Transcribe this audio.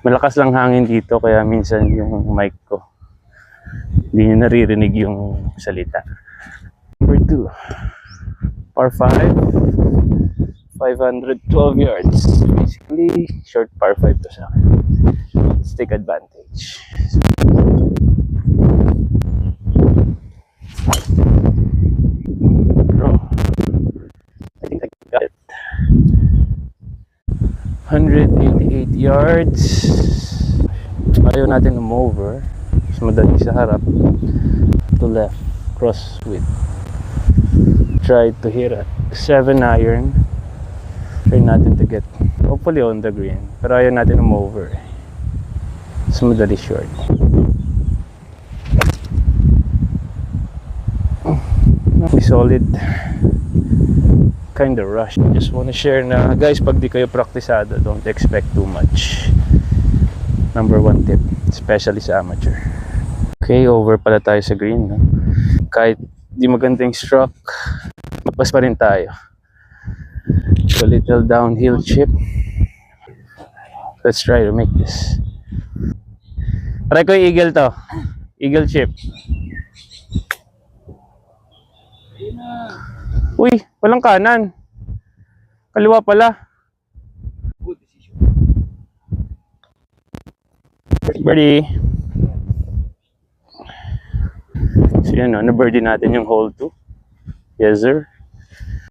Malakas lang hangin dito kaya minsan yung mic ko hindi nyo naririnig yung salita. Number 2, par 5, 512 yards. Basically, short par 5 to sa akin. Let's take advantage. Bro, I think I got it. 188 yards. Ayaw natin over. Mas madali sa harap. To left, cross with. Try to hit a 7 iron. Try natin to get hopefully on the green. Pero ayaw natin over. Mas madali short. Be solid. Kinda rush. Just wanna share na guys, pag di kayo praktisado, don't expect too much. Number 1 tip, especially sa amateur. Okay, over pala tayo sa green, no? Kahit di maganda yung stroke, magpas pa rin tayo. So, little downhill chip. Let's try to make this. Try ko yung eagle to. Eagle chip. Uy, walang kanan. Kaliwa pala. Good decision. Birdie. So yan, no? Na-birdie natin yung hole 2. Yes, sir.